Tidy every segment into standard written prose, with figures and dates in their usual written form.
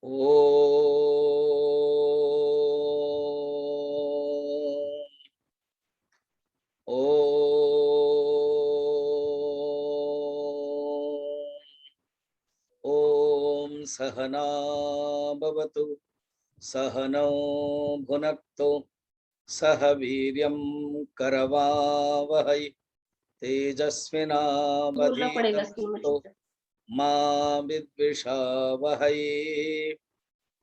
ॐ सहना भवतु सहनौ भुनक्तु सह वीर्यं करवावहै बोलना पड़ेगा स्कूल में तेजस्विनावधीतमस्तु चुपचाप। मा विद्विषावहै।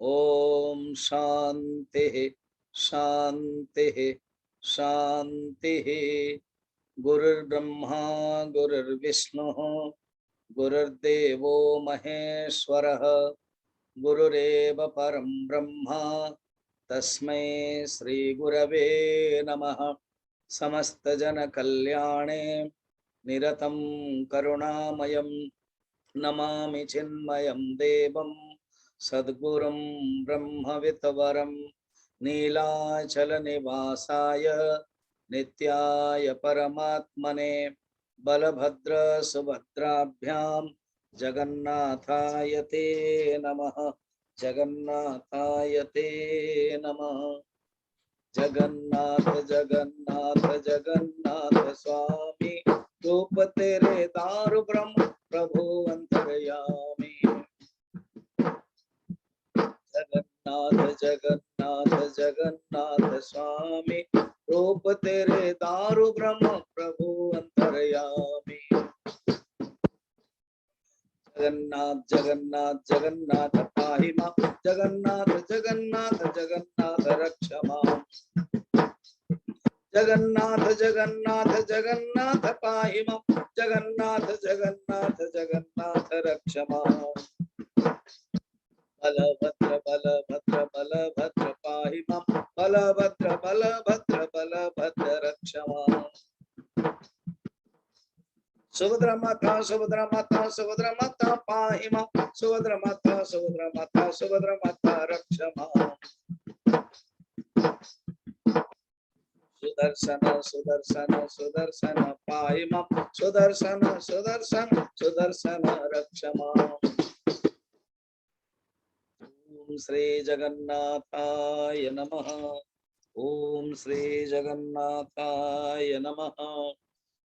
ॐ शान्तिः शान्तिः शान्तिः। गुरुर्ब्रह्मा गुरुर्विष्णुः गुरुर्देवो महेश्वरः गुरुरेव परं ब्रह्म तस्मै श्री गुरवे नमः। समस्त जन कल्याणे निरतं करुणामयं नमामि चिन्मयं देवं सद्गुरुं ब्रह्मविद्वरं नीलाचल निवासाय नित्याय परमात्मने बलभद्र सुभद्राभ्यां जगन्नाथाय ते नमः जगन्नाथाय ते नमः। जगन्नाथ जगन्नाथ जगन्नाथ स्वामी रूप तेरे दारु ब्रह्म प्रभु अंतर्यामी। जगन्नाथ जगन्नाथ जगन्नाथ स्वामी रूप तेरे दारु ब्रह्म प्रभु अंतर्यामी। जगन्नाथ जगन्नाथ जगन्नाथ पाहि मां जगन्नाथ जगन्नाथ जगन्नाथ रक्ष मां। जगन्नाथ जगन्नाथ जगन्नाथ पाहि मां जगन्नाथ जगन्नाथ जगन्नाथ रक्ष मां। बलभद्र बलभद्र बलभद्र पाहि मां बलभद्र बलभद्र बलभद्र रक्ष मां। सुभद्रा माता सुभद्रा माता सुभद्रा माता पाहि मां सुभद्रा माता सुभद्रा माता सुभद्रा माता रक्ष मां। सुदर्शन सुदर्शन सुदर्शन पाहि मां सुदर्शन सुदर्शन सुदर्शन रक्ष मां। ओम श्री जगन्नाथाय नमः। ओम श्री जगन्नाथाय नमः।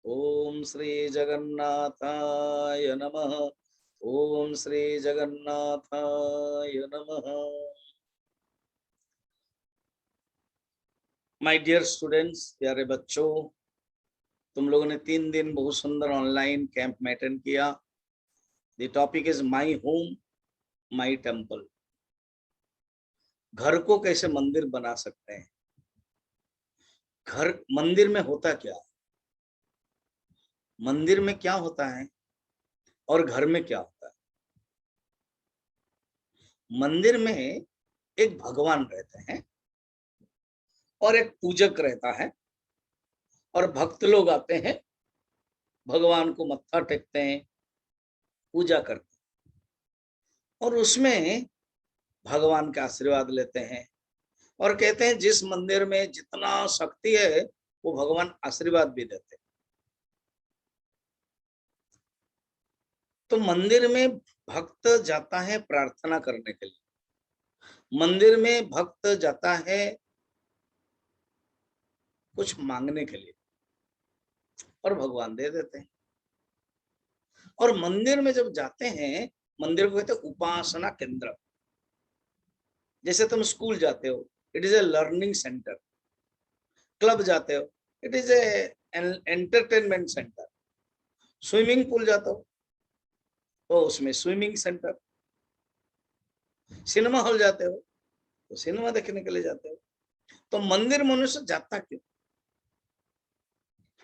ओम श्री जगन्नाथाय नमः। ओम श्री जगन्नाथाय नमः। माय डियर स्टूडेंट्स, प्यारे बच्चों, तुम लोगों ने 3 दिन बहुत सुंदर ऑनलाइन कैंप में अटेंड किया। The topic is my home my temple. घर को कैसे मंदिर बना सकते हैं। घर मंदिर में होता क्या, मंदिर में क्या होता है और घर में क्या होता है। मंदिर में एक भगवान रहते हैं और एक पूजक रहता है और भक्त लोग आते हैं, भगवान को मत्था टेकते हैं, पूजा करते हैं और उसमें भगवान का आशीर्वाद लेते हैं और कहते हैं जिस मंदिर में जितना शक्ति है वो भगवान आशीर्वाद भी देते हैं। तो मंदिर में भक्त जाता है प्रार्थना करने के लिए, मंदिर में भक्त जाता है कुछ मांगने के लिए और भगवान दे देते हैं। और मंदिर में जब जाते हैं, मंदिर को कहते हैं उपासना केंद्र। जैसे तुम स्कूल जाते हो, it is a learning centre. Club जाते हो, it is a entertainment centre. Swimming pool जाते हो तो उसमें स्विमिंग सेंटर। सिनेमा हॉल जाते हो तो सिनेमा देखने के लिए जाते हो। तो मंदिर मनुष्य जाता क्यों?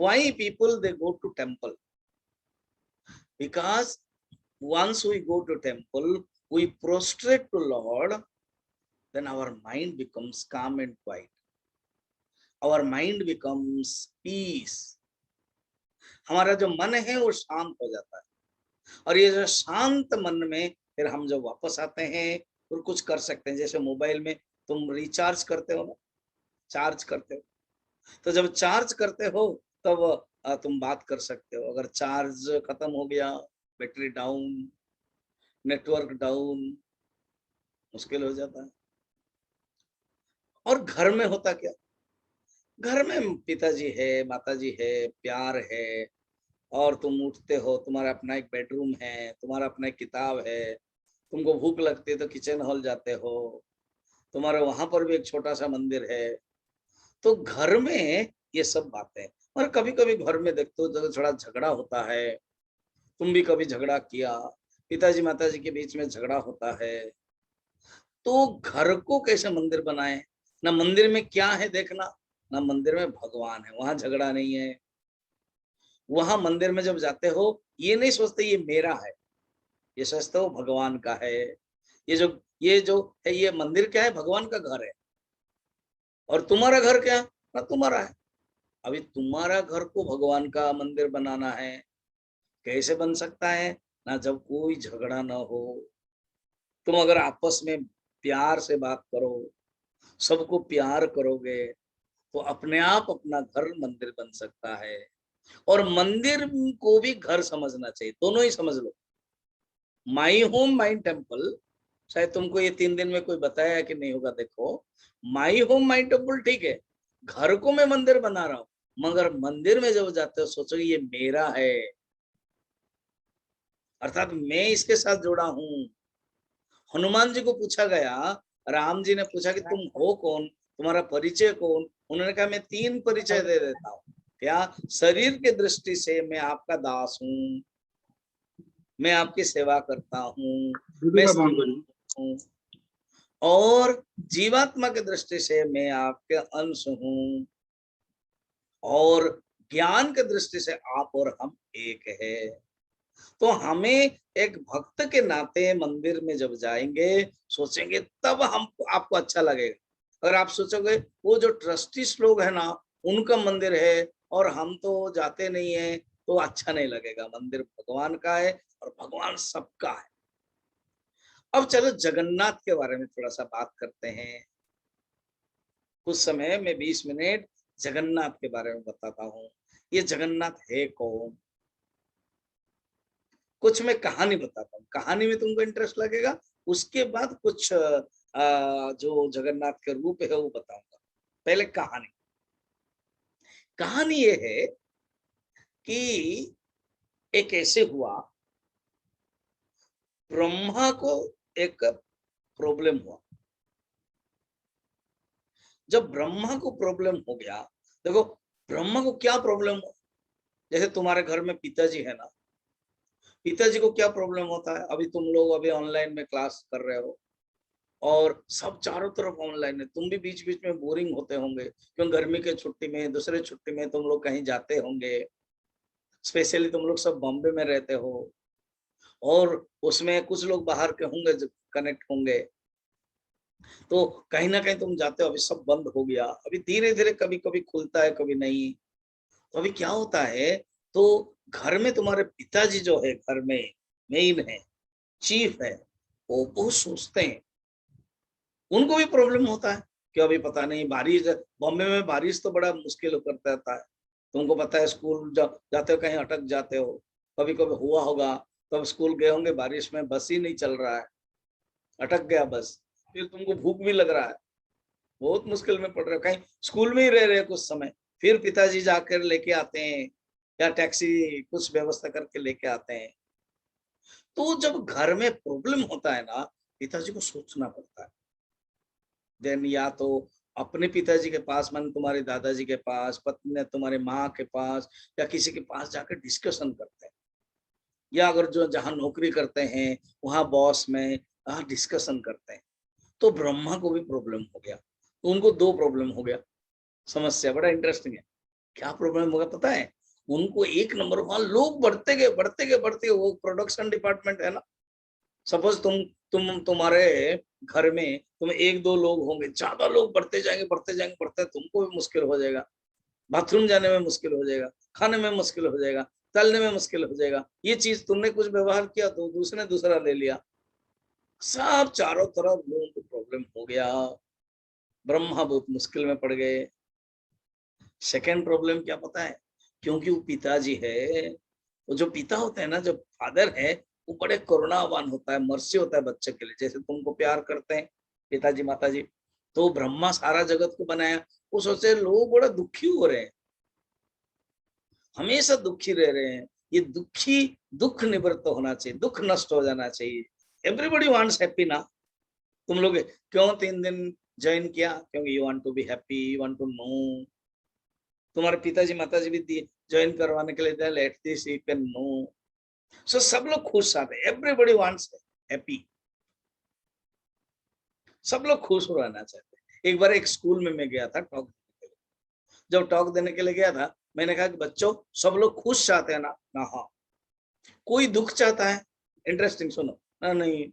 Why people they go to temple? Because once we go to temple, we prostrate to Lord, then our mind becomes calm and quiet. Our mind becomes peace. हमारा जो मन है वो शांत हो जाता है और ये जो शांत मन में फिर हम जब वापस आते हैं और कुछ कर सकते हैं। जैसे मोबाइल में तुम रिचार्ज करते हो ना, चार्ज करते हो, तो जब चार्ज करते हो तब तुम बात कर सकते हो। अगर चार्ज खत्म हो गया, बैटरी डाउन, नेटवर्क डाउन, मुश्किल हो जाता है। और घर में होता क्या, घर में पिताजी है, माताजी है, प्यार है, और तुम उठते हो, तुम्हारा अपना एक बेडरूम है, तुम्हारा अपना एक किताब है, तुमको भूख लगती है तो किचन हॉल जाते हो, तुम्हारे वहां पर भी एक छोटा सा मंदिर है। तो घर में ये सब बातें। और कभी कभी घर में देखते हो जब थोड़ा झगड़ा होता है, तुम भी कभी झगड़ा किया, पिताजी माताजी के बीच में झगड़ा होता है, तो घर को कैसे मंदिर बनाए। ना मंदिर में क्या है देखना, ना मंदिर में भगवान है, वहां झगड़ा नहीं है। वहां मंदिर में जब जाते हो, ये नहीं सोचते ये मेरा है, ये सोचते हो भगवान का है। ये जो है, ये मंदिर क्या है, भगवान का घर है। और तुम्हारा घर क्या, ना तुम्हारा है। अभी तुम्हारा घर को भगवान का मंदिर बनाना है, कैसे बन सकता है, ना जब कोई झगड़ा ना हो। तुम अगर आपस में प्यार से बात करो, सबको प्यार करोगे, तो अपने आप अपना घर मंदिर बन सकता है। और मंदिर को भी घर समझना चाहिए, दोनों ही समझ लो। माई होम माई टेम्पल, शायद तुमको ये 3 दिन में कोई बताया कि नहीं होगा। देखो, माई होम माई टेम्पल ठीक है, घर को मैं मंदिर बना रहा हूँ, मगर मंदिर में जब जाते हो सोचो ये मेरा है, अर्थात मैं इसके साथ जुड़ा हूँ। हनुमान जी को पूछा गया, राम जी ने पूछा कि तुम हो कौन, तुम्हारा परिचय कौन। उन्होंने कहा मैं 3 परिचय दे देता हूँ। क्या, शरीर के दृष्टि से मैं आपका दास हूँ, मैं आपकी सेवा करता हूँ, मैं हूँ। और जीवात्मा की दृष्टि से मैं आपके अंश हूँ, और ज्ञान की दृष्टि से आप और हम एक है। तो हमें एक भक्त के नाते मंदिर में जब जाएंगे, सोचेंगे, तब हम आपको अच्छा लगेगा। अगर आप सोचोगे वो जो ट्रस्टीज लोग है ना, उनका मंदिर है और हम तो जाते नहीं है, तो अच्छा नहीं लगेगा। मंदिर भगवान का है और भगवान सबका है। अब चलो जगन्नाथ के बारे में थोड़ा सा बात करते हैं। कुछ समय में 20 मिनट जगन्नाथ के बारे में बताता हूँ। ये जगन्नाथ है कौन, कुछ मैं कहानी बताता हूँ, कहानी में तुमको इंटरेस्ट लगेगा। उसके बाद कुछ जो जगन्नाथ के रूप है वो बताऊंगा। पहले कहानी। कहानी ये है कि एक ऐसे हुआ, ब्रह्मा को एक प्रॉब्लम हुआ। जब ब्रह्मा को प्रॉब्लम हो गया, देखो ब्रह्मा को क्या प्रॉब्लम हुआ, जैसे तुम्हारे घर में पिताजी है ना, पिताजी को क्या प्रॉब्लम होता है। अभी तुम लोग अभी ऑनलाइन में क्लास कर रहे हो और सब चारों तरफ ऑनलाइन है, तुम भी बीच बीच में बोरिंग होते होंगे, क्योंकि गर्मी के छुट्टी में, दूसरे छुट्टी में तुम लोग कहीं जाते होंगे। स्पेशली तुम लोग सब बॉम्बे में रहते हो, और उसमें कुछ लोग बाहर के होंगे जो कनेक्ट होंगे, तो कहीं ना कहीं तुम जाते हो। अभी सब बंद हो गया, अभी धीरे धीरे कभी कभी खुलता है, कभी नहीं। तो अभी क्या होता है, तो घर में तुम्हारे पिताजी जो है, घर में मेन है, चीफ है, वो बहुत सोचते हैं। उनको भी प्रॉब्लम होता है कि अभी पता नहीं बारिश, बॉम्बे में बारिश तो बड़ा मुश्किल करता रहता है। तुमको पता है, स्कूल जब जाते हो कहीं अटक जाते हो, कभी कभी हुआ होगा, तब स्कूल गए होंगे, बारिश में बस ही नहीं चल रहा है, अटक गया बस, फिर तुमको भूख भी लग रहा है, बहुत मुश्किल में पड़ रहे हो, कहीं स्कूल में ही रह रहे हो कुछ समय, फिर पिताजी जाकर लेके आते हैं, या टैक्सी कुछ व्यवस्था करके लेके आते हैं। तो जब घर में प्रॉब्लम होता है ना, पिताजी को सोचना पड़ता है। देन या तो अपने पिताजी के पास, मान तुम्हारे दादाजी के पास, पत्नी ने तुम्हारे माँ के पास, या किसी के पास जाकर डिस्कशन करते हैं, या अगर जो जहाँ नौकरी करते हैं वहां बॉस में डिस्कशन करते हैं। तो ब्रह्मा को भी प्रॉब्लम हो गया, तो उनको 2 प्रॉब्लम हो गया। समस्या बड़ा इंटरेस्टिंग है। क्या प्रॉब्लम होगा पता है, उनको एक नंबर, वहां लोग बढ़ते गए बढ़ते गए बढ़ते गए, वो प्रोडक्शन डिपार्टमेंट है ना। सपोज तुम्हारे घर में तुम 1-2 लोग होंगे, ज्यादा लोग बढ़ते जाएंगे बढ़ते जाएंगे बढ़ते, तुमको भी मुश्किल हो जाएगा, बाथरूम जाने में मुश्किल हो जाएगा, खाने में मुश्किल हो जाएगा, तलने में मुश्किल हो जाएगा। ये चीज तुमने कुछ व्यवहार किया तो दूसरे दूसरा ले लिया, सब चारों तरफ लोगों को प्रॉब्लम हो गया। ब्रह्मा बहुत मुश्किल में पड़ गए। सेकेंड प्रॉब्लम क्या पता है, क्योंकि वो पिताजी है, वो जो पिता होते हैं ना, जो फादर है, वो बड़े करुणावान होता है, मर्सी होता है बच्चे के लिए, जैसे तुमको प्यार करते हैं पिताजी माताजी। तो ब्रह्मा सारा जगत को बनाया, वो सोचे लोग बड़ा दुखी हो रहे हैं, हमेशा दुखी रह रहे हैं, ये दुखी दुख निवृत्त होना चाहिए, दुख नष्ट हो जाना चाहिए। एवरीबडी वांट्स हैप्पी ना। तुम लोग क्यों 3 दिन ज्वाइन किया? क्योंकि you want to be happy, you want to know. तुम्हारे पिताजी माताजी भी ज्वाइन करवाने के लिए let this you can know. So सब लोग खुश आते, एवरीबडी वांट्स हैप्पी, सब लोग खुश रहना चाहते हैं। एक बार एक स्कूल में मैं गया था टॉक देने के लिए। जब टॉक देने के लिए गया था, मैंने कहा कि बच्चों सब लोग खुश चाहते हैं ना? ना हाँ। कोई दुख चाहता है? इंटरेस्टिंग, सुनो ना। नहीं,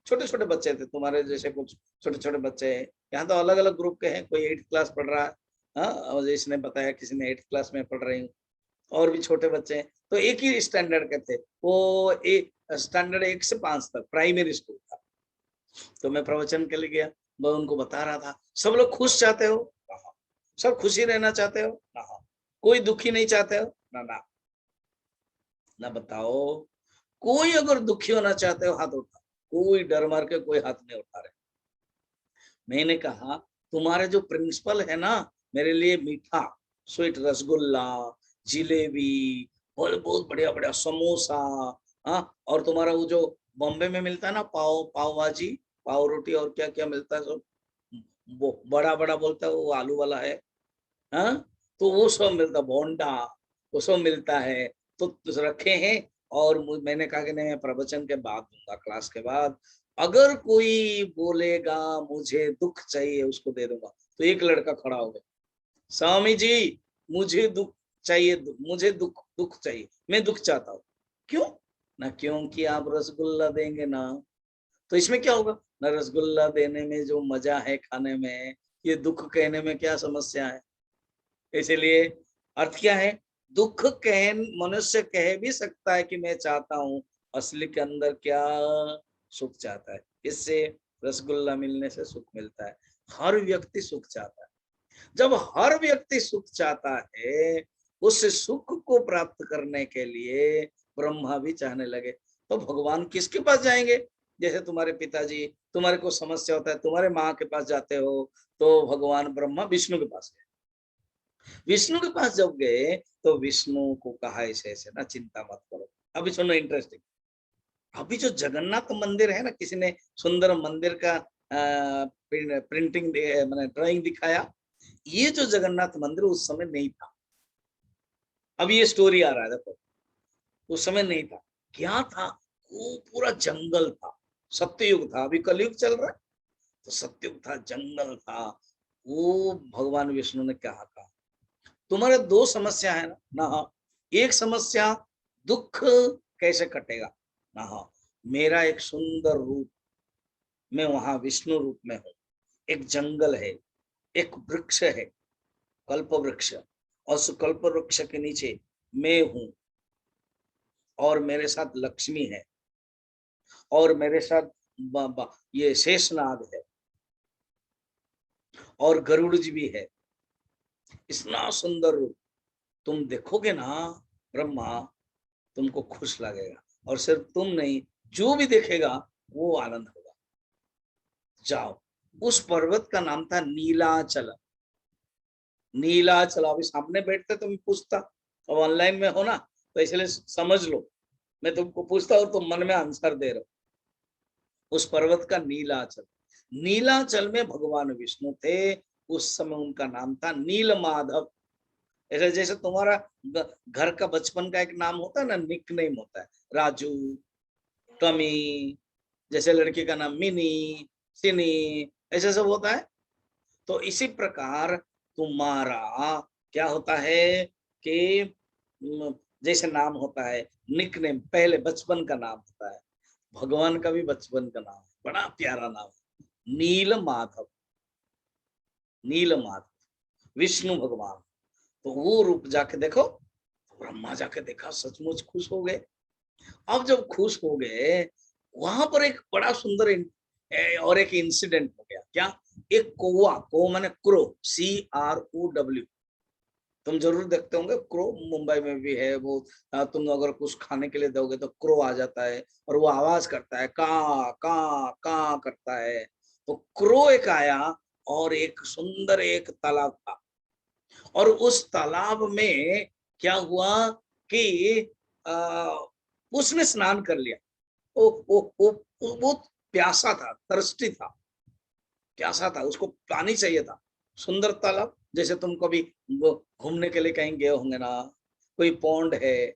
छोटे छोटे बच्चे थे तुम्हारे जैसे, कुछ छोटे छोटे बच्चे हैं। यहाँ तो अलग अलग ग्रुप के हैं, कोई 8th क्लास पढ़ रहा है, हाँ, और इसने बताया किसी ने 8th क्लास में पढ़ रही हूँ, और भी छोटे बच्चे हैं। तो एक ही स्टैंडर्ड के थे वो, स्टैंडर्ड 1 से 5 तक प्राइमरी स्कूल था। तो मैं प्रवचन के लिए गया, मैं उनको बता रहा था, सब लोग खुश चाहते हो? हाँ। सब खुशी रहना चाहते हो? हाँ। कोई दुखी नहीं चाहते हो? ना ना। ना बताओ, कोई अगर दुखी होना चाहते हो हाथ उठा। कोई डर मार के कोई हाथ नहीं उठा रहे। मैंने कहा तुम्हारे जो प्रिंसिपल है ना, मेरे लिए मीठा स्वीट रसगुल्ला, जिलेबी, और बहुत बढ़िया बढ़िया समोसा, हाँ, और तुम्हारा वो जो बॉम्बे में मिलता है ना, पाव पाव भाजी, पाव रोटी, और क्या क्या मिलता है सब, वो बड़ा बड़ा बोलता है, वो आलू वाला है, हाँ, तो वो सब मिलता, बोंडा, वो सब मिलता है। तो रखे हैं। और मैंने कहा कि नहीं, मैं प्रवचन के बाद दूंगा, क्लास के बाद। अगर कोई बोलेगा मुझे दुख चाहिए, उसको दे दूंगा। तो एक लड़का खड़ा हो गया, स्वामी जी मुझे दुख चाहिए, मुझे दुख दुख चाहिए, मैं दुख चाहता हूँ। क्यों? ना क्योंकि आप रसगुल्ला देंगे ना, तो इसमें क्या होगा? ना रसगुल्ला देने में जो मजा है खाने में, ये दुख कहने में क्या समस्या है? इसलिए अर्थ क्या है? दुख कह मनुष्य कह भी सकता है कि मैं चाहता हूं, असली के अंदर क्या सुख चाहता है। इससे रसगुल्ला मिलने से सुख मिलता है। हर व्यक्ति सुख चाहता है। जब हर व्यक्ति सुख चाहता है, उस सुख को प्राप्त करने के लिए ब्रह्मा भी चाहने लगे, तो भगवान किसके पास जाएंगे? जैसे तुम्हारे पिताजी, तुम्हारे को समस्या होता है, तुम्हारे माँ के पास जाते हो, तो भगवान ब्रह्मा विष्णु के पास गए। विष्णु के पास जब गए, तो विष्णु को कहा ऐसे ऐसे ना, चिंता मत करो। अभी सुनो इंटरेस्टिंग। अभी जो जगन्नाथ मंदिर है ना, किसी ने सुंदर मंदिर का प्रिंटिंग मैंने ड्राइंग दिखाया। ये जो जगन्नाथ मंदिर उस समय नहीं था। अभी ये स्टोरी आ रहा है, देखो। उस समय नहीं था। क्या था? वो पूरा जंगल था। सत्ययुग था, अभी कलयुग चल रहा है, तो सत्ययुग था, जंगल था। वो भगवान विष्णु ने क्या कहा, तुम्हारे 2 समस्या है ना? हाँ। एक समस्या, दुख कैसे कटेगा? ना हाँ। मेरा एक सुंदर रूप, मैं वहां विष्णु रूप में हूँ। एक जंगल है, एक वृक्ष है, कल्प वृक्ष, और उस कल्प वृक्ष के नीचे मैं हूँ, और मेरे साथ लक्ष्मी है, और मेरे साथ ये शेषनाग है, और गरुड़ जी भी है। इतना सुंदर रूप तुम देखोगे ना ब्रह्मा, तुमको खुश लगेगा। और सिर्फ तुम नहीं, जो भी देखेगा वो आनंद होगा। जाओ। उस पर्वत का नाम था नीलाचल। नीलाचल, अभी सामने बैठते तो मैं पूछता, अब ऑनलाइन में हो ना, तो इसलिए समझ लो, मैं तुमको पूछता और तुम मन में आंसर दे रहे हो। उस पर्वत का नीलाचल, नीलाचल में भगवान विष्णु थे। उस समय उनका नाम था नील माधव। ऐसे जैसे तुम्हारा घर का बचपन का एक नाम होता है ना, निक नेम होता है, राजू, टमी, जैसे लड़की का नाम मिनी, सिनी, ऐसे सब होता है। तो इसी प्रकार तुम्हारा क्या होता है कि जैसे नाम होता है, निक नेम, पहले बचपन का नाम होता है। भगवान का भी बचपन का नाम है, बड़ा प्यारा नाम है, नील माधव। नील माधव विष्णु भगवान। तो वो रूप जाके देखो, ब्रह्मा जाके देखा, सचमुच खुश हो गए। अब जब खुश हो गए, वहां पर एक बड़ा सुंदर और एक इंसिडेंट हो गया। क्या? एक कौवा, को माने क्रो, CROW, तुम जरूर देखते होंगे, क्रो मुंबई में भी है वो। तुम अगर कुछ खाने के लिए दोगे तो क्रो आ जाता है और वो आवाज करता है, का करता है। तो क्रो एक आया और एक सुंदर एक तालाब था, और उस तालाब में क्या हुआ कि आ, उसने स्नान कर लिया। वो बहुत प्यासा था, थर्स्टी था, प्यासा था, उसको पानी चाहिए था। सुंदर तालाब, जैसे तुम कभी वो घूमने के लिए कहीं गए होंगे ना, कोई पौंड है,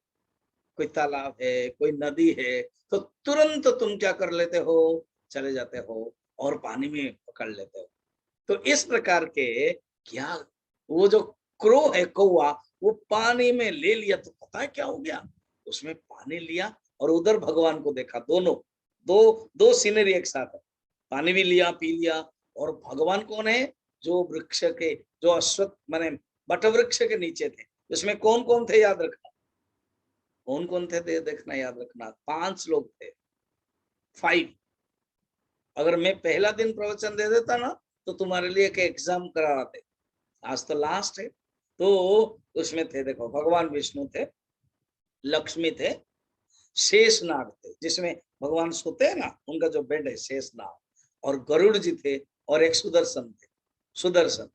कोई तालाब है, कोई नदी है, तो तुरंत तुम क्या कर लेते हो, चले जाते हो और पानी में पकड़ लेते हो। तो इस प्रकार के क्या, वो जो क्रो है, कौवा, वो पानी में ले लिया तो पता है क्या हो गया, उसमें पानी लिया और उधर भगवान को देखा। दोनों दो दो सीनरी एक साथ है, पानी भी लिया, पी लिया। और भगवान कौन है, जो वृक्ष के, जो अश्वत्थ माने बट वृक्ष के नीचे थे, उसमें कौन कौन थे याद रखना, कौन कौन थे देखना, याद रखना, 5 लोग थे, 5। अगर मैं पहला दिन प्रवचन दे देता ना तो तुम्हारे लिए एक एग्जाम कराते, आज तो लास्ट है। तो उसमें थे, देखो, भगवान विष्णु थे, लक्ष्मी थे, शेषनाग थे, जिसमें भगवान सोते हैं ना, उनका जो बेड है शेषनाग, और गरुड़ जी थे, और एक सुदर्शन थे, सुदर्शन,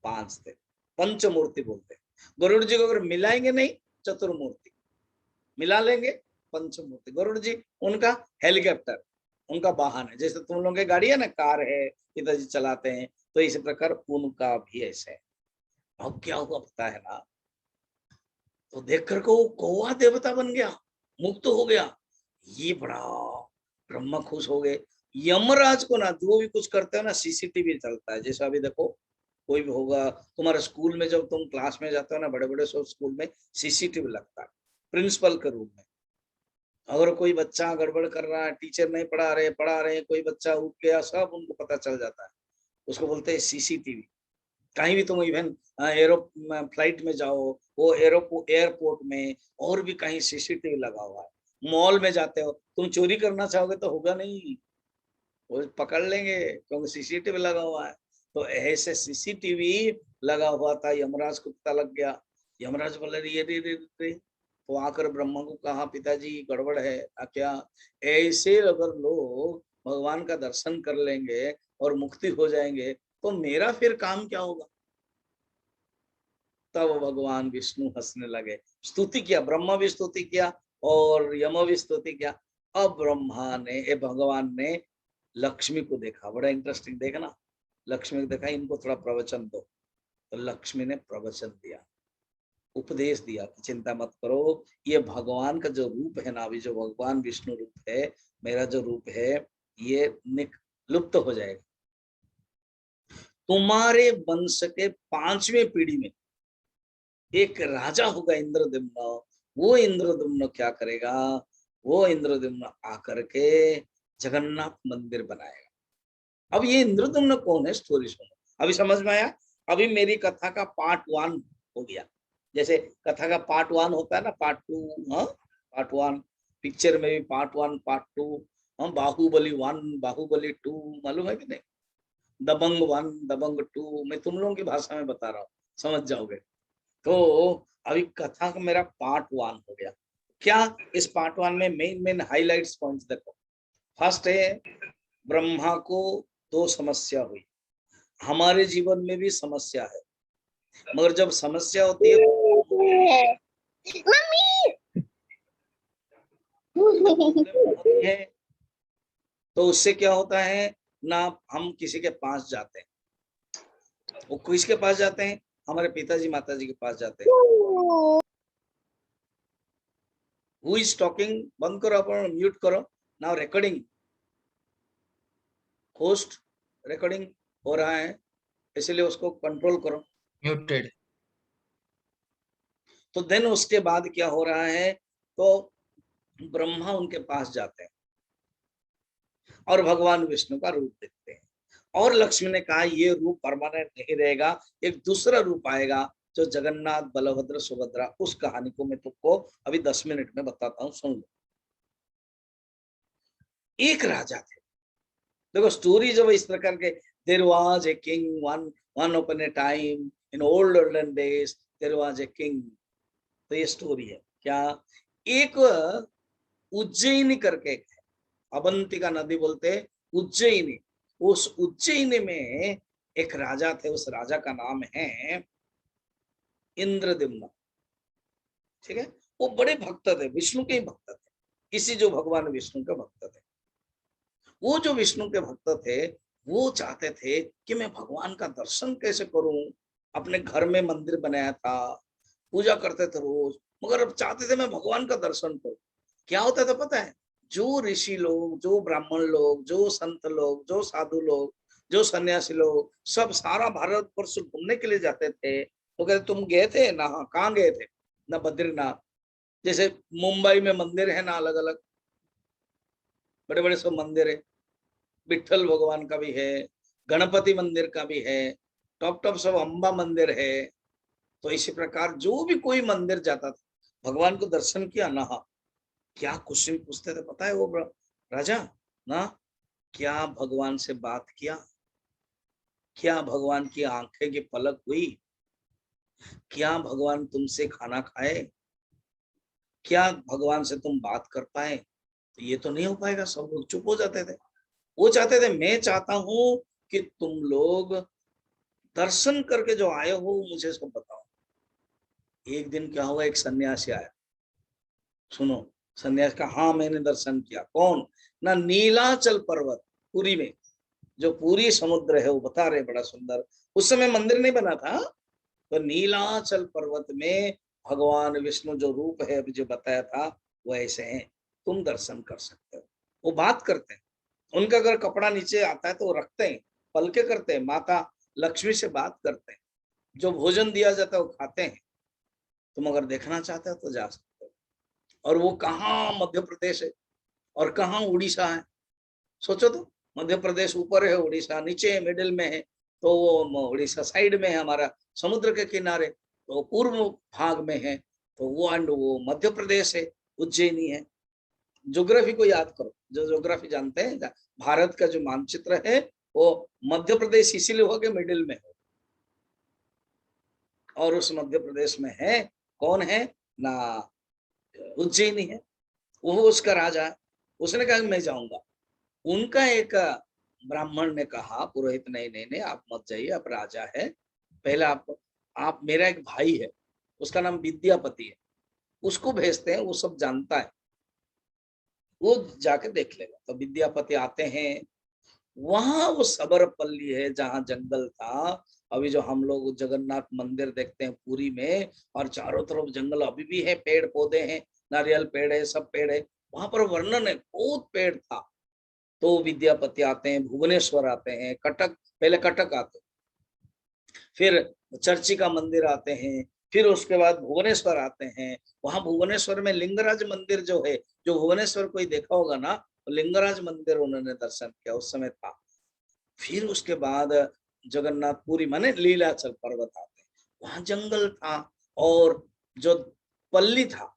5 थे, पंचमूर्ति बोलते हैं। गरुड़ जी को अगर मिलाएंगे नहीं, चतुर्मूर्ति, मिला लेंगे पंचमूर्ति। गरुड़ जी उनका हेलीकॉप्टर, उनका वाहन है, जैसे तुम लोगों की गाड़ी है ना, कार है, पिताजी चलाते हैं, तो इसी प्रकार उनका भी ऐसे है। अब क्या हुआ पता है ना, तो देख कर को वो कौवा देवता बन गया, मुक्त हो गया। ये बड़ा ब्रह्मा खुश हो गए। यमराज को ना, जो भी कुछ करते हो ना, सीसीटीवी चलता है। जैसे अभी देखो, कोई भी होगा तुम्हारे स्कूल में, जब तुम क्लास में जाते हो ना, बड़े बड़े सब स्कूल में सीसीटीवी लगता है, प्रिंसिपल के रूम में। अगर कोई बच्चा गड़बड़ कर रहा है, टीचर नहीं पढ़ा रहे, कोई बच्चा उठ गया, सब उनको पता चल जाता है। उसको बोलते हैं सीसीटीवी। कहीं भी तुम इवन एरो फ्लाइट में जाओ, वो एयरपोर्ट में, और भी कहीं सीसीटीवी लगा हुआ है। मॉल में जाते हो, तुम चोरी करना चाहोगे तो होगा नहीं, वो पकड़ लेंगे क्योंकि सीसीटीवी लगा हुआ है। तो ऐसे सीसीटीवी लगा हुआ था, यमराज को पता लग गया। यमराज बोले, रे। तो आकर ब्रह्मा को कहा, पिताजी गड़बड़ है क्या, ऐसे अगर लोग भगवान का दर्शन कर लेंगे और मुक्ति हो जाएंगे तो मेरा फिर काम क्या होगा। तब भगवान विष्णु हंसने लगे, स्तुति किया, ब्रह्मा भी स्तुति किया और यम भी स्तुति किया। अब ब्रह्मा ने, भगवान ने लक्ष्मी को देखा, बड़ा इंटरेस्टिंग, देखना, लक्ष्मी को देखा, इनको थोड़ा प्रवचन दो। तो लक्ष्मी ने प्रवचन दिया, उपदेश दिया कि चिंता मत करो, ये भगवान का जो रूप है ना, अभी जो भगवान विष्णु रूप है, मेरा जो रूप है, ये लुप्त हो जाएगा। तुम्हारे वंश के 5वें पीढ़ी में एक राजा होगा इंद्रद्युम्न। वो इंद्रद्युम्न क्या करेगा, वो इंद्रद्युम्न आकर के जगन्नाथ मंदिर बनाएगा। अब ये इंद्रद्युम्न कौन है, स्टोरी सुनो, अभी समझ में आया। अभी मेरी कथा का पार्ट 1 हो गया। जैसे कथा का पार्ट 1 होता है ना, पार्ट 2, हाँ, पार्ट 1, पिक्चर में भी पार्ट 1 पार्ट 2, हम बाहुबली 1 बाहुबली 2, मालूम है कि नहीं, दबंग 1 दबंग 2, मैं तुम लोगों की भाषा में बता रहा हूँ, समझ जाओगे। तो अभी कथा का मेरा पार्ट 1 हो गया। क्या इस पार्ट 1 में मेन मेन हाइलाइट्स पॉइंट्स देखो। फर्स्ट है, ब्रह्मा को 2 समस्या हुई। हमारे जीवन में भी समस्या है, मगर जब समस्या होती है तो उससे क्या होता है ना, हम किसी के पास जाते हैं, वो किसके पास जाते हैं, हमारे पिताजी माताजी के पास जाते हैं। हु इज टॉकिंग, बंद करो, अपन म्यूट करो। नाउ रिकॉर्डिंग, होस्ट, रिकॉर्डिंग हो रहा है, इसलिए उसको कंट्रोल करो, म्यूटेड। तो देन उसके बाद क्या हो रहा है, तो ब्रह्मा उनके पास जाते हैं और भगवान विष्णु का रूप देखते हैं। और लक्ष्मी ने कहा, ये रूप परमानेंट नहीं रहेगा, एक दूसरा रूप आएगा, जो जगन्नाथ बलभद्र सुभद्रा, उस कहानी को मैं तुमको अभी 10 मिनट में बताता हूँ, सुन लो। एक राजा थे, देखो स्टोरी जब इस प्रकार के, there was a king once upon a time in olden days, there was a king. तो ये स्टोरी है क्या, एक उज्जैनी करके एक है, अवंतिका नदी बोलते हैं उज्जैनी। उस उज्जैनी में एक राजा थे, उस राजा का नाम है इंद्रद्युम्न। ठीक है, वो बड़े भक्त थे, विष्णु के ही भक्त थे, इसी जो भगवान विष्णु के भक्त थे। वो जो विष्णु के भक्त थे, वो चाहते थे कि मैं भगवान का दर्शन कैसे करूं। अपने घर में मंदिर बनाया था, पूजा करते थे रोज, मगर अब चाहते थे मैं भगवान का दर्शन करूं। क्या होता था पता है, जो ऋषि लोग, जो ब्राह्मण लोग, जो संत लोग, जो साधु लोग, जो सन्यासी लोग, सब सारा भारतवर्ष घूमने के लिए जाते थे। तो कहते तुम गए थे ना, हाँ, कहाँ गए थे ना, बद्रीनाथ। जैसे मुंबई में मंदिर है ना, अलग अलग बड़े बड़े सब मंदिर है, विठल भगवान का भी है, गणपति मंदिर का भी है, टॉप टॉप सब अम्बा मंदिर है। तो इसी प्रकार जो भी कोई मंदिर जाता था, भगवान को दर्शन किया ना, हाँ, क्या क्वेश्चन पूछते थे पता है वो राजा ना, क्या भगवान से बात किया, क्या भगवान की आंखें की पलक हुई, क्या भगवान तुमसे खाना खाए, क्या भगवान से तुम बात कर पाए। तो ये तो नहीं हो पाएगा, सब लोग चुप हो जाते थे। वो चाहते थे मैं चाहता हूं कि तुम लोग दर्शन करके जो आए हो मुझे सब बताओ। एक दिन क्या हुआ, एक सन्यासी आया, सुनो, सन्यासी का, हाँ मैंने दर्शन किया। कौन ना, नीलाचल पर्वत, पुरी में जो पूरी समुद्र है वो बता रहे बड़ा सुंदर। उस समय मंदिर नहीं बना था, तो नीलाचल पर्वत में भगवान विष्णु जो रूप है अभी जो बताया था वो ऐसे हैं, तुम दर्शन कर सकते हो। वो बात करते हैं, उनका अगर कपड़ा नीचे आता है तो वो रखते हैं, पलके करते हैं, माता लक्ष्मी से बात करते हैं, जो भोजन दिया जाता है वो खाते हैं। तुम अगर देखना चाहते हो तो जा सकते हो। और वो कहाँ मध्य प्रदेश है और कहाँ उड़ीसा है, सोचो तो। मध्य प्रदेश ऊपर है, उड़ीसा नीचे है, मिडिल में है। तो वो उड़ीसा साइड में है हमारा, समुद्र के किनारे, तो पूर्व भाग में है। तो वो एंड वो मध्य प्रदेश है, उज्जैनी है। ज्योग्राफी को याद करो, जो ज्योग्राफी जानते हैं, भारत का जो मानचित्र है वो मध्य प्रदेश इसीलिए हो गया मिडिल में है। और उस मध्य प्रदेश में है, कौन है ना, उज्जैनी है। वो उसका राजा है। उसने कहा मैं जाऊंगा। उनका एक ब्राह्मण ने कहा, पुरोहित, नहीं नहीं नहीं, आप मत जाइए, आप राजा है, पहले आप मेरा एक भाई है, उसका नाम विद्यापति है, उसको भेजते हैं, वो सब जानता है, वो जाके देख लेगा। तो विद्यापति आते हैं, वहां वो सबरपल्ली है जहाँ जंगल था। अभी जो हम लोग जगन्नाथ मंदिर देखते हैं पुरी में, और चारों तरफ जंगल अभी भी है, पेड़ पौधे हैं, नारियल पेड़ है, सब पेड़ है, वहां पर वर्णन है, बहुत पेड़ था। तो विद्यापति आते हैं, भुवनेश्वर आते हैं, कटक, पहले कटक आते, फिर चर्चिका मंदिर आते हैं, फिर उसके बाद भुवनेश्वर आते हैं। वहां भुवनेश्वर में लिंगराज मंदिर जो है, जो भुवनेश्वर कोई देखा होगा ना, तो लिंगराज मंदिर उन्होंने दर्शन किया, उस समय था। फिर उसके बाद जगन्नाथपुरी माने लीलाचल पर्वत आते हैं, वहां जंगल था। और जो पल्ली था,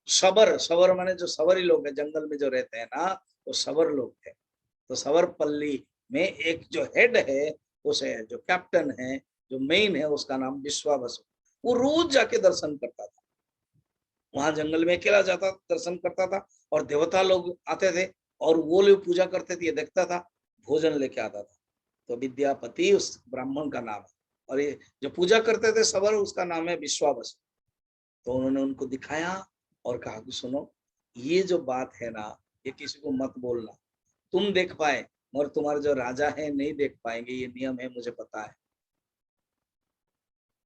सबर, सबर माने जो सवरी लोग हैं, जंगल में जो रहते हैं ना, वो सवर लोग थे। तो सवर पल्ली में एक जो हेड है, उसे जो कैप्टन है, जो मेन है, उसका नाम विश्वावसु। वो रोज जाके दर्शन करता था, वहां जंगल में अकेला जाता, दर्शन करता था। और देवता लोग आते थे और वो लोग पूजा करते थे, ये देखता था, भोजन लेके आता था। तो विद्यापति उस ब्राह्मण का नाम है। और ये जो पूजा करते थे सवर, उसका नाम है विश्वावसु। तो उन्होंने उनको दिखाया और कहा कि सुनो, ये जो बात है ना, ये किसी को मत बोलना, तुम देख पाए मगर तुम्हारे जो राजा है नहीं देख पाएंगे, ये नियम है, मुझे पता है।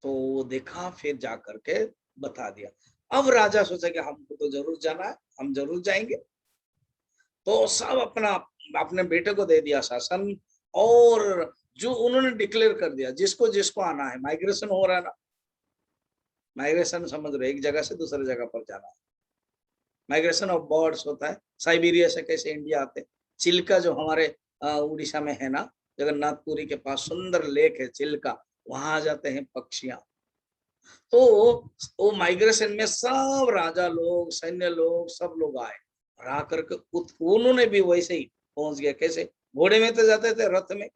तो वो देखा, फिर जा करके बता दिया। अब राजा सोचा कि हमको तो जरूर जाना है, हम जरूर जाएंगे। तो सब अपना अपने बेटे को दे दिया शासन। और जो उन्होंने डिक्लेयर कर दिया, जिसको जिसको आना है, माइग्रेशन हो रहा है ना, माइग्रेशन समझ रहे, एक जगह से दूसरी जगह पर जाना है, माइग्रेशन ऑफ बर्ड्स होता है। साइबेरिया से कैसे इंडिया आते, चिल्का जो हमारे उड़ीसा में है ना, जगन्नाथपुरी के पास सुंदर लेक है चिल्का, वहां आ जाते हैं पक्षियां। तो वो माइग्रेशन में सब राजा लोग, सैन्य लोग, सब लोग आए, और आकर के उन्होंने भी वैसे ही पहुंच गया। कैसे, घोड़े में तो जाते थे, रथ में।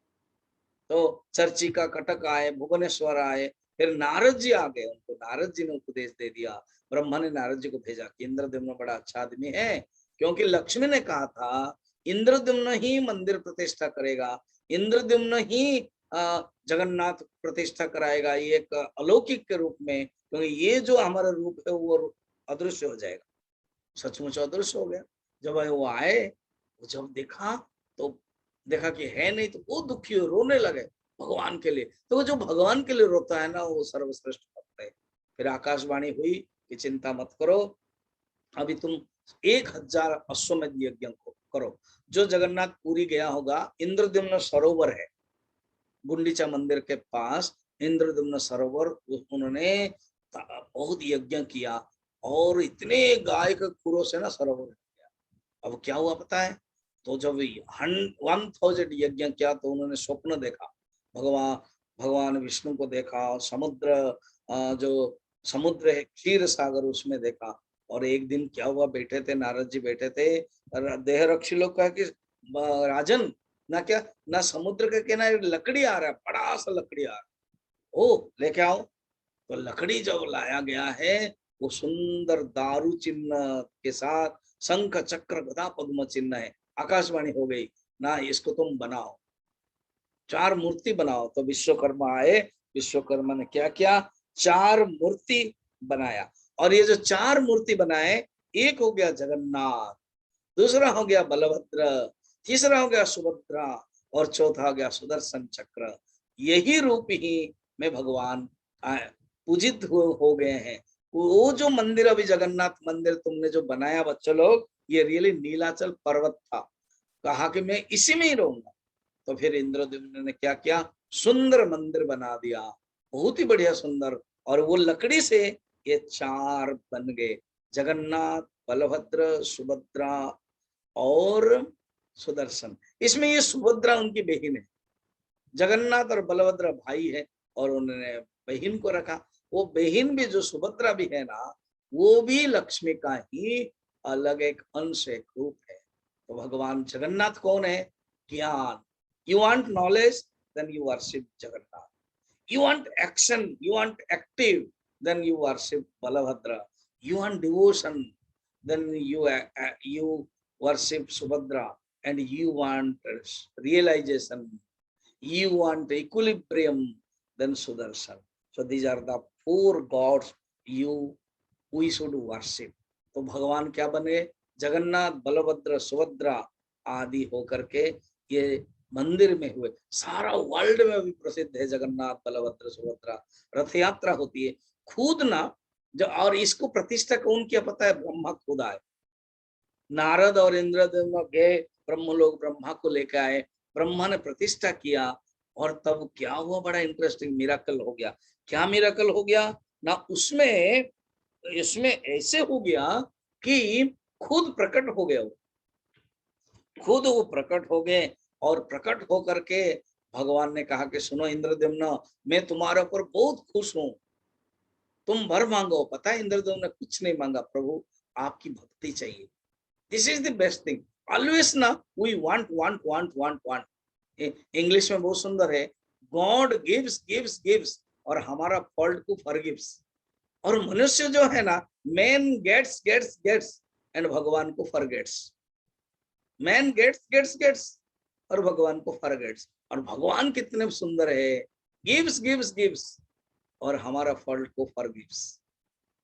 तो चर्चिका, कटक आए, भुवनेश्वर आए, फिर नारद जी आ गए, उनको नारद जी ने उपदेश दे दिया। ब्रह्मा ने नारद जी को भेजा कि इंद्रद्युम्न बड़ा अच्छा आदमी है, क्योंकि लक्ष्मी ने कहा था इंद्रद्युम्न ही मंदिर प्रतिष्ठा करेगा, इंद्रद्युम्न ही जगन्नाथ प्रतिष्ठा कराएगा, ये एक अलौकिक के रूप में, क्योंकि ये जो हमारा रूप है वो अदृश्य हो जाएगा। सचमुच अदृश्य हो गया। जब वो आए, वो जब देखा तो देखा कि है नहीं, तो वो दुखी हो, रोने लगे भगवान के लिए। तो वो जो भगवान के लिए रोता है ना, वो सर्वश्रेष्ठ भक्त है। फिर आकाशवाणी हुई कि चिंता मत करो, अभी तुम 1000 अश्वमेध यज्ञ को करो। जो जगन्नाथ पुरी गया होगा, इंद्रद्युम्न सरोवर है गुंडीचा मंदिर के पास, इंद्रद्युम्न सरोवर, उन्होंने बहुत यज्ञ किया और इतने गाय के खुरों से ना सरोवर हो गया। अब क्या हुआ पता है? तो जब 1000 यज्ञ किया तो उन्होंने स्वप्न देखा, भगवान भगवान विष्णु को देखा, समुद्र जो समुद्र है क्षीर सागर, उसमें देखा। और एक दिन क्या हुआ, बैठे थे नारद जी, बैठे थे, देह रक्षी लोग कहा कि राजन, ना क्या ना समुद्र के किनारे लकड़ी आ रहा है, बड़ा सा लकड़ी आ रहा है, ओ लेके आओ। तो लकड़ी जब लाया गया है, वो सुंदर दारू चिन्ह के साथ शंख चक्र गदा पद्म चिन्ह है। आकाशवाणी हो गई ना, इसको तुम बनाओ, 4 मूर्ति बनाओ। तो विश्वकर्मा आए, विश्वकर्मा ने क्या किया, 4 मूर्ति बनाया। और ये जो 4 मूर्ति बनाए, एक हो गया जगन्नाथ, दूसरा हो गया बलभद्र, तीसरा हो गया सुभद्रा, और चौथा हो गया सुदर्शन चक्र। यही रूप ही में भगवान पूजित हो गए हैं। वो जो मंदिर अभी जगन्नाथ मंदिर तुमने जो बनाया बच्चों लोग, ये रियली नीलाचल पर्वत था। कहा कि मैं इसी में ही रहूंगा। तो फिर इंद्रद्युम्न ने क्या किया, सुंदर मंदिर बना दिया, बहुत ही बढ़िया सुंदर। और वो लकड़ी से ये 4 बन गए, जगन्नाथ, बलभद्र, सुभद्रा और सुदर्शन। इसमें ये सुभद्रा उनकी बहन है, जगन्नाथ और बलभद्र भाई है, और उन्होंने बहन को रखा। वो बहन भी जो सुभद्रा भी है ना, वो भी लक्ष्मी का ही अलग एक अंश, एक रूप है। तो भगवान जगन्नाथ कौन है? ज्ञान। You want knowledge, then you worship Jagannath. You want action, you want active, then you worship Balabhadra. You want devotion, then you worship Subhadra. And you want realization, you want equilibrium, then Sudarshan. So these are the 4 gods we should worship. तो भगवान क्या बने? जगन्नाथ, बलभद्र, सुभद्रा आदि होकर के ये मंदिर में हुए। सारा वर्ल्ड में भी प्रसिद्ध है जगन्नाथ, बलभद्र, सुभद्रा। रथ यात्रा होती है खुद ना, जो और इसको प्रतिष्ठा कौन किया पता है? ब्रह्मा खुद आए। नारद और इंद्रदेव गए, ब्रह्म लोग ब्रह्मा को लेकर आए, ब्रह्मा ने प्रतिष्ठा किया। और तब क्या हुआ, बड़ा इंटरेस्टिंग मिराकल हो गया। क्या मिराकल हो गया ना, उसमें इसमें ऐसे हो गया कि खुद प्रकट हो गया, खुद वो प्रकट हो गए। और प्रकट होकर के भगवान ने कहा कि सुनो इंद्रद्युम्न, मैं तुम्हारे ऊपर बहुत खुश हूं, तुम वर मांगो। पता है इंद्रद्युम्न ने कुछ नहीं मांगा, प्रभु आपकी भक्ति चाहिए। This is the best thing. Always ना वी वांट। इंग्लिश में बहुत सुंदर है, गॉड गिव्स गिव्स गिव्स, और हमारा फॉल्ट को फॉरगिव्स। और मनुष्य जो है ना, man gets gets gets and भगवान को फॉरगेट्स। मैन गेट्स और भगवान को फॉरगेट्स। और भगवान कितने सुंदर है, गिव्स गिव्स गिव्स, और हमारा फॉल्ट को फॉरगिव्स।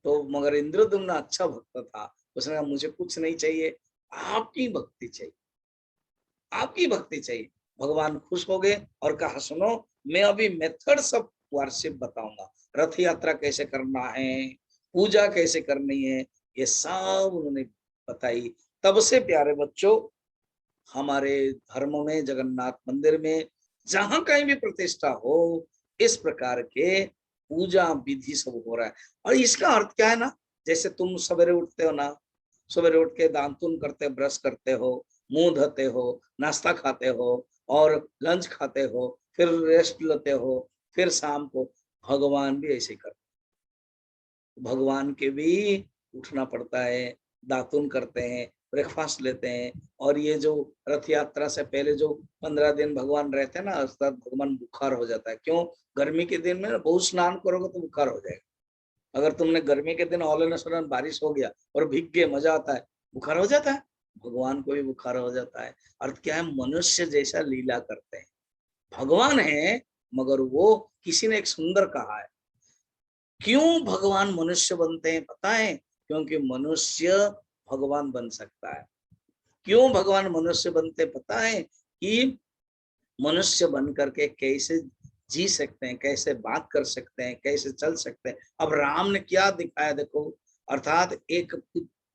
तो मगर इंद्रद्युम्न अच्छा भक्त था, उसने कहा मुझे कुछ नहीं चाहिए, आपकी भक्ति चाहिए, आपकी भक्ति चाहिए। भगवान खुश हो गए और कहा सुनो, मैं अभी मेथड्स ऑफ वर्शिप बताऊंगा, रथ यात्रा कैसे करना है, पूजा कैसे करनी है, ये सब उन्होंने बताई। तब से प्यारे बच्चों, हमारे धर्म में, जगन्नाथ मंदिर में जहां कहीं भी प्रतिष्ठा हो, इस प्रकार के पूजा विधि सब हो रहा है। और इसका अर्थ क्या है ना, जैसे तुम सवेरे उठते हो ना, सवेरे उठ के दांतुन करते, ब्रश करते हो, मुंह धोते हो, नाश्ता खाते हो, और लंच खाते हो, फिर रेस्ट लेते हो, फिर शाम को। भगवान भी ऐसे करते, भगवान के भी उठना पड़ता है, दातुन करते हैं, ब्रेकफास्ट लेते हैं। और ये जो रथ यात्रा से पहले जो 15 दिन भगवान रहते हैं ना, उस तक भगवान बुखार हो जाता है। क्यों? गर्मी के दिन में ना बहुत स्नान करोगे तो बुखार हो जाएगा। अगर तुमने गर्मी के दिन ऑल सडन बारिश हो गया और भीग गए, मजा आता है, बुखार हो जाता है। भगवान को भी बुखार हो जाता है। अर्थ क्या है? मनुष्य जैसा लीला करते हैं। भगवान है, मगर वो किसी ने एक सुंदर कहा है, क्यों भगवान मनुष्य बनते हैं पता है? क्योंकि मनुष्य भगवान बन सकता है। क्यों भगवान मनुष्य बनते पता है? कि मनुष्य बन करके कैसे जी सकते हैं, कैसे बात कर सकते हैं, कैसे चल सकते हैं। अब राम ने क्या दिखाया देखो, अर्थात एक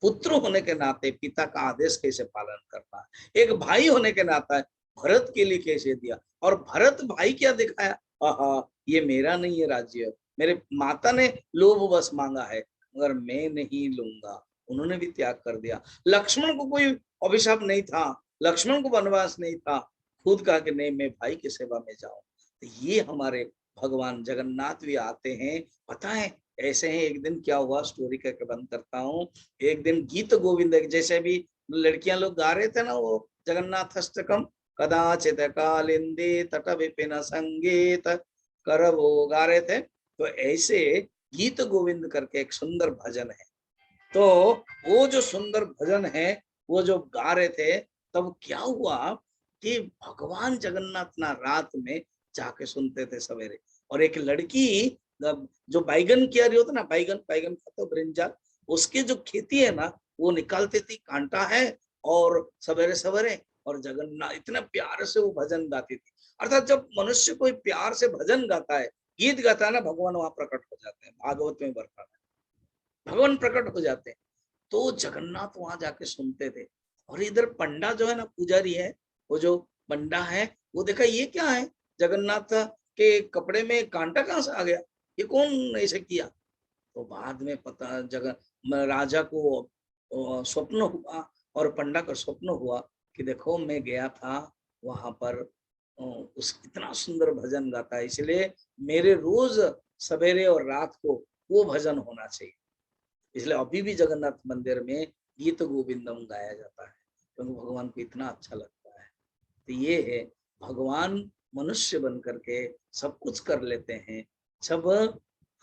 पुत्र होने के नाते पिता का आदेश कैसे पालन करना, एक भाई होने के नाते भरत के लिए कैसे दिया। और भरत भाई क्या दिखाया, आहा ये मेरा नहीं है राज्य, मेरे माता ने लोभ बस मांगा है मगर मैं नहीं लूंगा, उन्होंने भी त्याग कर दिया। लक्ष्मण को कोई अभिशाप नहीं था, लक्ष्मण को वनवास नहीं था, खुद कहा कि नहीं मैं भाई की सेवा में जाऊं। तो ये हमारे भगवान जगन्नाथ भी आते हैं, पता है ऐसे हैं। एक दिन क्या हुआ, स्टोरी का बंद करता हूँ। एक दिन गीत गोविंद जैसे भी लड़कियां लोग गा रहे थे ना, वो जगन्नाथ अष्टकम, कदाचित कालिंदी तट विपिन संगीत कर वो गा रहे थे। तो ऐसे गीत गोविंद करके एक सुंदर भजन है। तो वो जो सुंदर भजन है, वो जो गा रहे थे, तब क्या हुआ कि भगवान जगन्नाथ ना रात में जाके सुनते थे सवेरे। और एक लड़की जो बैगन क्यारी होता ना, बैगन बैगन खाते हो, ब्रिंजल, उसकी जो खेती है ना, वो निकालती थी, कांटा है, और सवेरे सवेरे, और जगन्नाथ इतने प्यार से वो भजन गाती थी। अर्थात जब मनुष्य कोई प्यार से भजन गाता है, गीत गाता है ना, भगवान वहां प्रकट हो जाते हैं। भागवत में वर्णन है, भगवान प्रकट हो जाते हैं। तो जगन्नाथ वहां जाके सुनते थे। और इधर पंडा जो है ना, पुजारी है, वो जो पंडा है, वो देखा ये क्या है, जगन्नाथ के कपड़े में कांटा कहाँ से आ गया, ये कौन ऐसे किया। तो बाद में पता जगह राजा को स्वप्न हुआ, और पंडा का स्वप्न हुआ कि देखो मैं गया था वहां पर, उस इतना सुंदर भजन गाता है, इसलिए मेरे रोज सवेरे और रात को वो भजन होना चाहिए। इसलिए अभी भी जगन्नाथ मंदिर में गीत गोविंदम गाया जाता है, क्योंकि भगवान को इतना अच्छा लगता है। तो ये है, भगवान मनुष्य बन करके सब कुछ कर लेते हैं। जब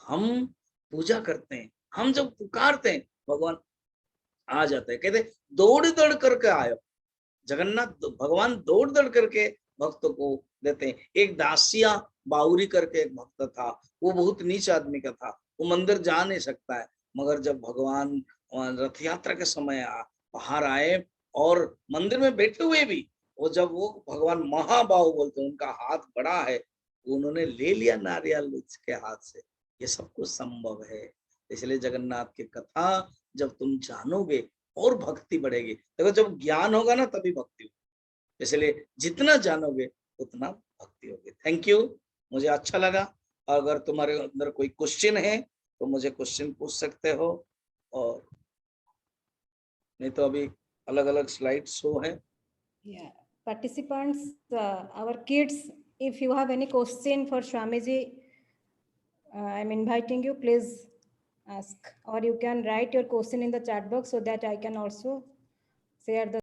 हम पूजा करते हैं, हम जब पुकारते हैं, भगवान आ जाते हैं। कहते दौड़ दौड़ करके आयो, जगन्नाथ भगवान दौड़ दौड़ करके भक्तों को देते हैं। एक दासिया बाउरी करके एक भक्त था, वो बहुत नीच आदमी का था, वो मंदिर जा नहीं सकता है। मगर जब भगवान रथ यात्रा के समय बाहर आए, और मंदिर में बैठे हुए भी, वो जब वो भगवान महाबाहु बोलते हैं, उनका हाथ बड़ा है, उन्होंने ले लिया नारियल उसके हाथ से। ये सब कुछ संभव है। इसलिए जगन्नाथ की कथा जब तुम जानोगे और भक्ति बढ़ेगी। देखो जब ज्ञान होगा ना तभी भक्ति होगी, इसलिए जितना जानोगे उतना भक्ति होगी। थैंक यू, मुझे अच्छा लगा। अगर तुम्हारे अंदर कोई क्वेश्चन है तो मुझे क्वेश्चन पूछ सकते हो, और नहीं तो अभी अलग अलग स्लाइड शो है। Yeah, participants, our kids, if you have any question for Swamiji, I'm inviting you, please ask, or you can write your question in the chat box so that I can also share the